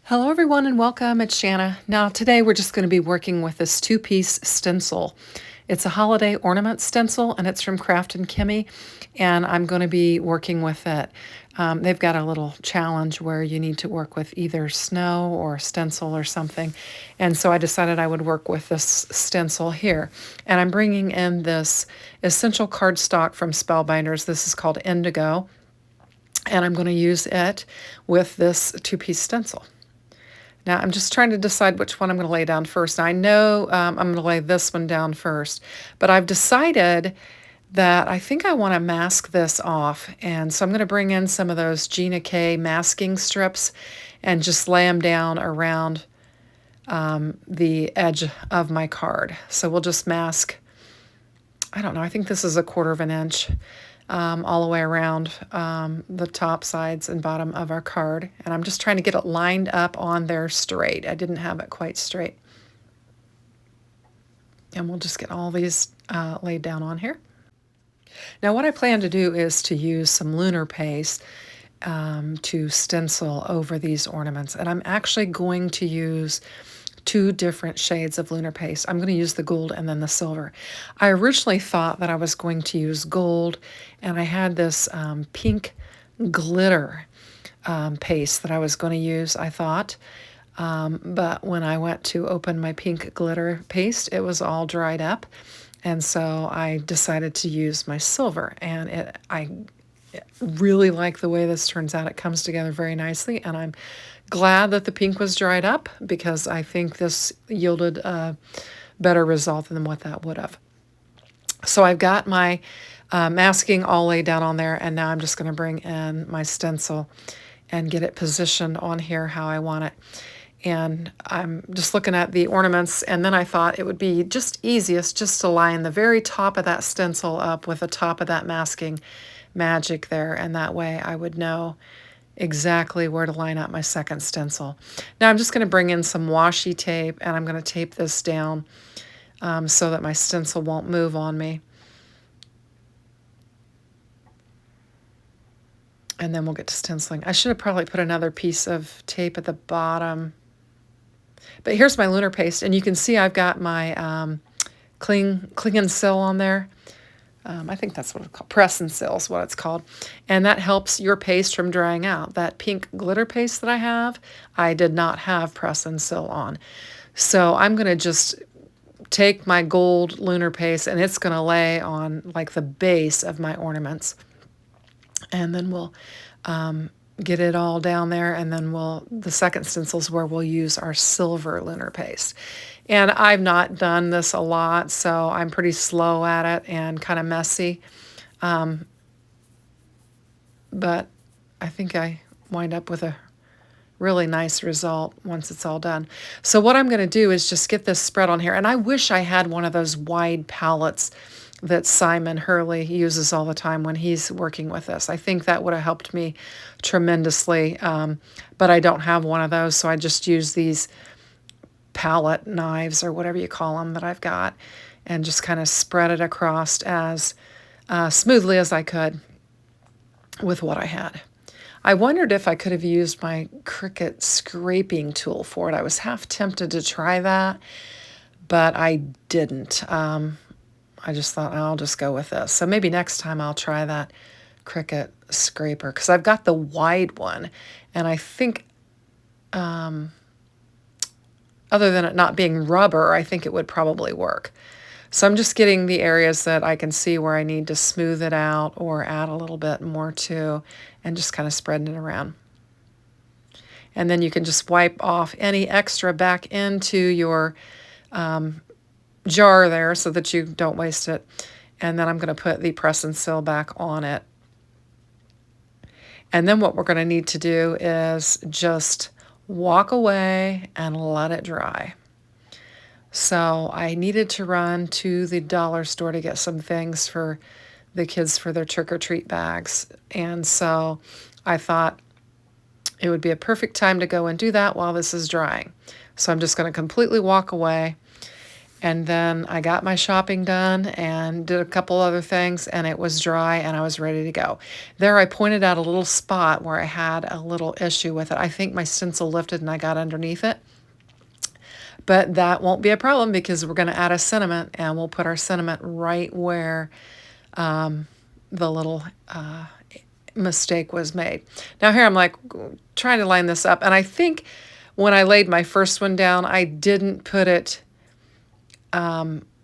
Hello everyone and welcome, it's Shanna. Now today we're just going to be working with this two-piece stencil. It's a holiday ornament stencil and it's from Craft and Kimmy, and I'm going to be working with it. They've got a little challenge where you need to work with either snow or stencil or something, and so I decided I would work with this stencil here. And I'm bringing in this essential cardstock from Spellbinders. This is called Indigo, and I'm going to use it with this two-piece stencil. Now I'm just trying to decide which one I'm going to lay down first. I know I'm going to lay this one down first, but I've decided that I think I want to mask this off, and so I'm going to bring in some of those Gina K masking strips and just lay them down around the edge of my card. So we'll just mask, I don't know, I think this is 1/4 of an inch all the way around the top, sides, and bottom of our card. And I'm just trying to get it lined up on there straight. I didn't have it quite straight. And we'll just get all these laid down on here. Now what I plan to do is to use some Lunar Paste to stencil over these ornaments. And I'm actually going to use 2 different shades of Lunar Paste. I'm going to use the gold and then the silver. I originally thought that I was going to use gold, and I had this pink glitter paste that I was going to use, I thought. But when I went to open my pink glitter paste, it was all dried up. And so I decided to use my silver, and I really like the way this turns out. It comes together very nicely, and I'm glad that the pink was dried up because I think this yielded a better result than what that would have. So I've got my masking all laid down on there, and now I'm just going to bring in my stencil and get it positioned on here how I want it. And I'm just looking at the ornaments, and then I thought it would be just easiest just to line the very top of that stencil up with the top of that masking magic there, and that way I would know exactly where to line up my second stencil. Now I'm just going to bring in some washi tape, and I'm going to tape this down so that my stencil won't move on me. And then we'll get to stenciling. I should have probably put another piece of tape at the bottom. But here's my Lunar Paste, and you can see I've got my cling and seal on there. I think that's what it's called. Press and seal is what it's called. And that helps your paste from drying out. That pink glitter paste that I have, I did not have press and seal on. So I'm going to just take my gold Lunar Paste, and it's going to lay on like the base of my ornaments. And then we'll get it all down there, and then the second stencil is where we'll use our silver Lunar Paste. And I've not done this a lot, so I'm pretty slow at it and kind of messy. But I think I wind up with a really nice result once it's all done. So what I'm going to do is just get this spread on here. And I wish I had one of those wide palettes that Simon Hurley uses all the time when he's working with this. I think that would have helped me tremendously, but I don't have one of those, so I just use these palette knives or whatever you call them that I've got, and just kind of spread it across as smoothly as I could with what I had. I wondered if I could have used my Cricut scraping tool for it. I was half tempted to try that, but I didn't. I just thought, I'll just go with this. So maybe next time I'll try that Cricut scraper, because I've got the wide one, and I think other than it not being rubber, I think it would probably work. So I'm just getting the areas that I can see where I need to smooth it out or add a little bit more to, and just kind of spreading it around. And then you can just wipe off any extra back into your jar there so that you don't waste it. And then I'm going to put the press and seal back on it. And then what we're going to need to do is just walk away and let it dry. So I needed to run to the dollar store to get some things for the kids for their trick-or-treat bags. And so I thought it would be a perfect time to go and do that while this is drying. So I'm just going to completely walk away, And then I got my shopping done and did a couple other things, and it was dry and I was ready to go. There I pointed out a little spot where I had a little issue with it. I think my stencil lifted and I got underneath it. But that won't be a problem because we're going to add a sentiment, and we'll put our sentiment right where the little mistake was made. Now here I'm like trying to line this up, and I think when I laid my first one down, I didn't put it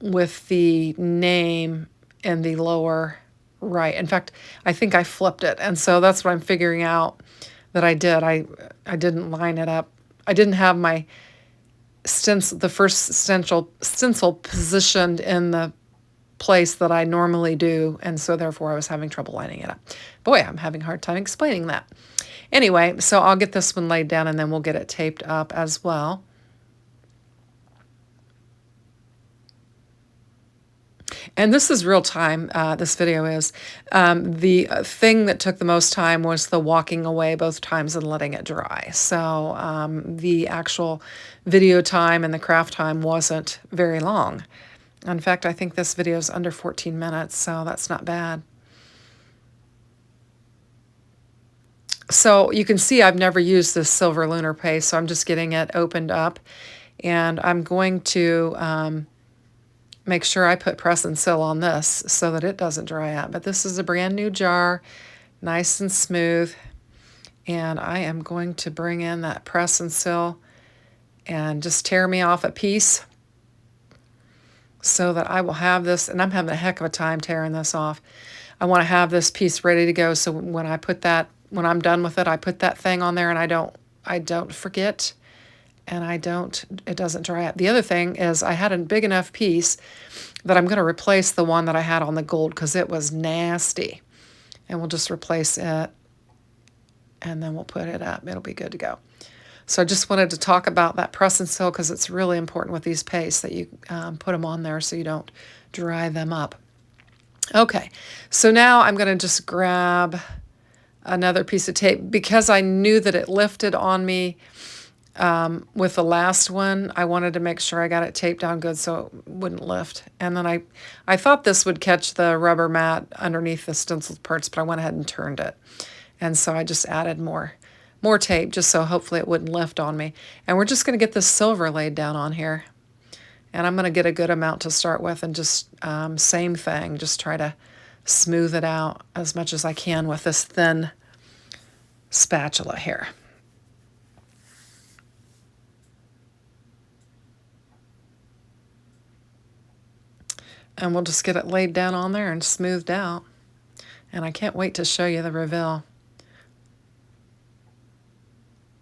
with the name in the lower right. In fact, I think I flipped it, and so that's what I'm figuring out that I did. I didn't line it up. I didn't have my stencil, the first stencil positioned in the place that I normally do, and so therefore I was having trouble lining it up. Boy, I'm having a hard time explaining that. Anyway, so I'll get this one laid down and then we'll get it taped up as well. And this is real time, this video is. The thing that took the most time was the walking away both times and letting it dry. So the actual video time and the craft time wasn't very long. In fact, I think this video is under 14 minutes, so that's not bad. So you can see I've never used this silver lunar paste, so I'm just getting it opened up. And I'm going to make sure I put press and seal on this so that it doesn't dry out. But this is a brand new jar, nice and smooth. And I am going to bring in that press and seal and just tear me off a piece so that I will have this, and I'm having a heck of a time tearing this off. I want to have this piece ready to go, so when I put that, when I'm done with it, I put that thing on there and I don't forget, and it doesn't dry out. The other thing is I had a big enough piece that I'm going to replace the one that I had on the gold because it was nasty. And we'll just replace it, and then we'll put it up. It'll be good to go. So I just wanted to talk about that press and seal because it's really important with these pastes that you put them on there so you don't dry them up. Okay, so now I'm going to just grab another piece of tape. Because I knew that it lifted on me with the last one, I wanted to make sure I got it taped down good so it wouldn't lift. And then I thought this would catch the rubber mat underneath the stenciled parts, but I went ahead and turned it. And so I just added more tape just so hopefully it wouldn't lift on me. And we're just going to get this silver laid down on here. And I'm going to get a good amount to start with and just same thing, just try to smooth it out as much as I can with this thin spatula here. And we'll just get it laid down on there and smoothed out. And I can't wait to show you the reveal.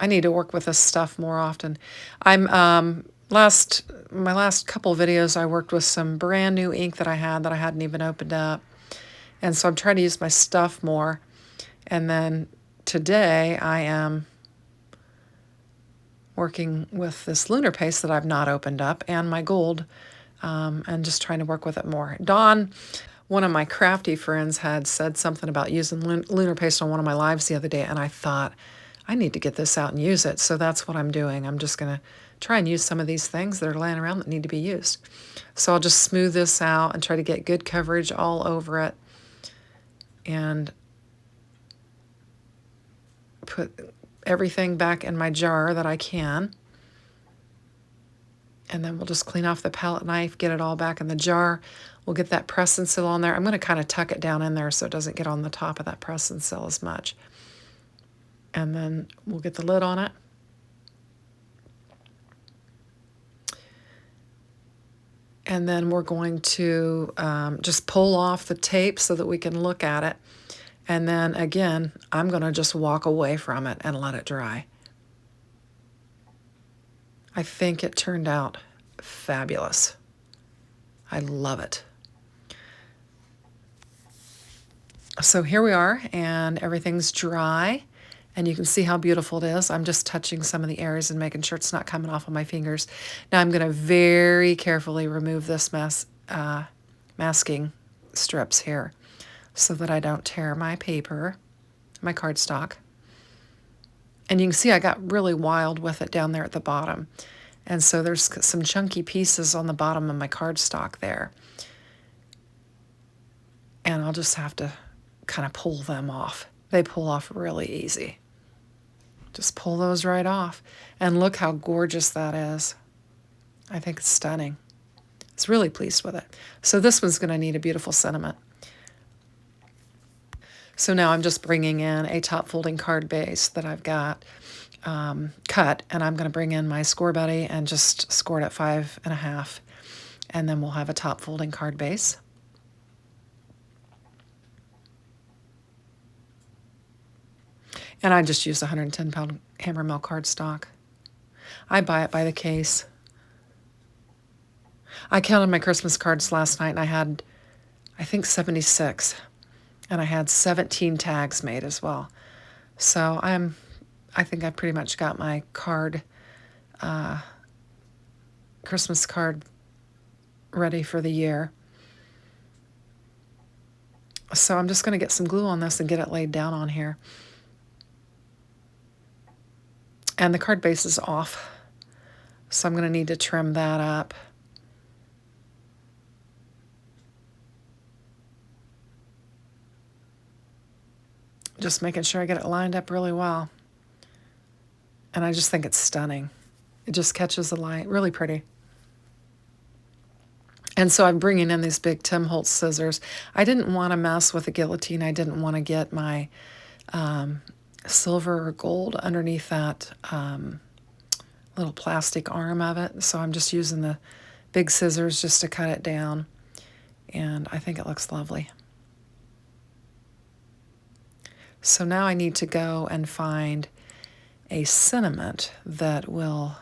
I need to work with this stuff more often. My last couple videos I worked with some brand new ink that I hadn't even opened up. And so I'm trying to use my stuff more. And then today I am working with this lunar paste that I've not opened up and my gold, and just trying to work with it more. Dawn, one of my crafty friends, had said something about using lunar paste on one of my lives the other day, and I thought, I need to get this out and use it. So that's what I'm doing. I'm just going to try and use some of these things that are laying around that need to be used. So I'll just smooth this out and try to get good coverage all over it and put everything back in my jar that I can. And then we'll just clean off the palette knife, get it all back in the jar. We'll get that press and seal on there. I'm going to kind of tuck it down in there so it doesn't get on the top of that press and seal as much. And then we'll get the lid on it. And then we're going to just pull off the tape so that we can look at it. And then again, I'm going to just walk away from it and let it dry. I think it turned out fabulous. I love it. So here we are, and everything's dry. And you can see how beautiful it is. I'm just touching some of the areas and making sure it's not coming off of my fingers. Now I'm going to very carefully remove this masking strips here so that I don't tear my paper, my cardstock. And you can see I got really wild with it down there at the bottom. And so there's some chunky pieces on the bottom of my cardstock there. And I'll just have to kind of pull them off. They pull off really easy. Just pull those right off. And look how gorgeous that is. I think it's stunning. I was really pleased with it. So this one's going to need a beautiful sentiment. So now I'm just bringing in a top folding card base that I've got cut, and I'm going to bring in my score buddy and just score it at 5.5, and then we'll have a top folding card base. And I just use 110-pound hammer mill cardstock. I buy it by the case. I counted my Christmas cards last night, and I had, I think, 76. And I had 17 tags made as well. So I think I pretty much got my card, Christmas card ready for the year. So I'm just going to get some glue on this and get it laid down on here. And the card base is off, so I'm going to need to trim that up. Just making sure I get it lined up really well. And I just think it's stunning. It just catches the light, really pretty. And so I'm bringing in these big Tim Holtz scissors. I didn't want to mess with the guillotine. I didn't want to get my silver or gold underneath that little plastic arm of it. So I'm just using the big scissors just to cut it down. And I think it looks lovely. So now I need to go and find a sentiment that will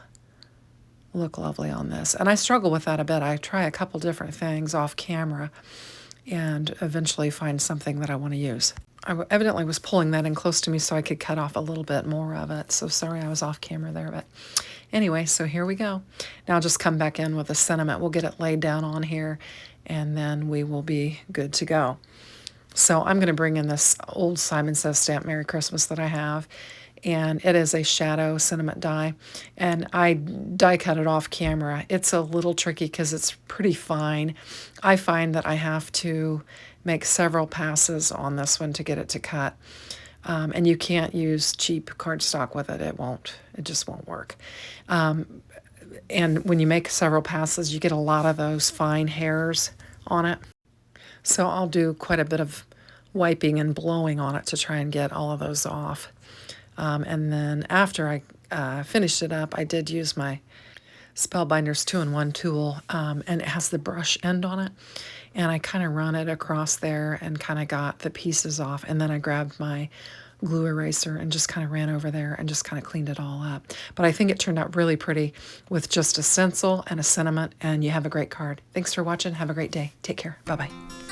look lovely on this. And I struggle with that a bit. I try a couple different things off camera and eventually find something that I want to use. I evidently was pulling that in close to me so I could cut off a little bit more of it. So sorry I was off camera there. But anyway, so here we go. Now I'll just come back in with a sentiment. We'll get it laid down on here, and then we will be good to go. So I'm going to bring in this old Simon Says Stamp Merry Christmas that I have, and it is a shadow sentiment die, and I die cut it off camera. It's a little tricky because it's pretty fine. I find that I have to make several passes on this one to get it to cut, and you can't use cheap cardstock with it. It just won't work. And when you make several passes, you get a lot of those fine hairs on it. So I'll do quite a bit of wiping and blowing on it to try and get all of those off. And then after I finished it up, I did use my Spellbinder's 2-in-1 tool, and it has the brush end on it. And I kind of run it across there and kind of got the pieces off. And then I grabbed my glue eraser and just kind of ran over there and just kind of cleaned it all up. But I think it turned out really pretty with just a stencil and a sentiment, and you have a great card. Thanks for watching. Have a great day. Take care. Bye-bye.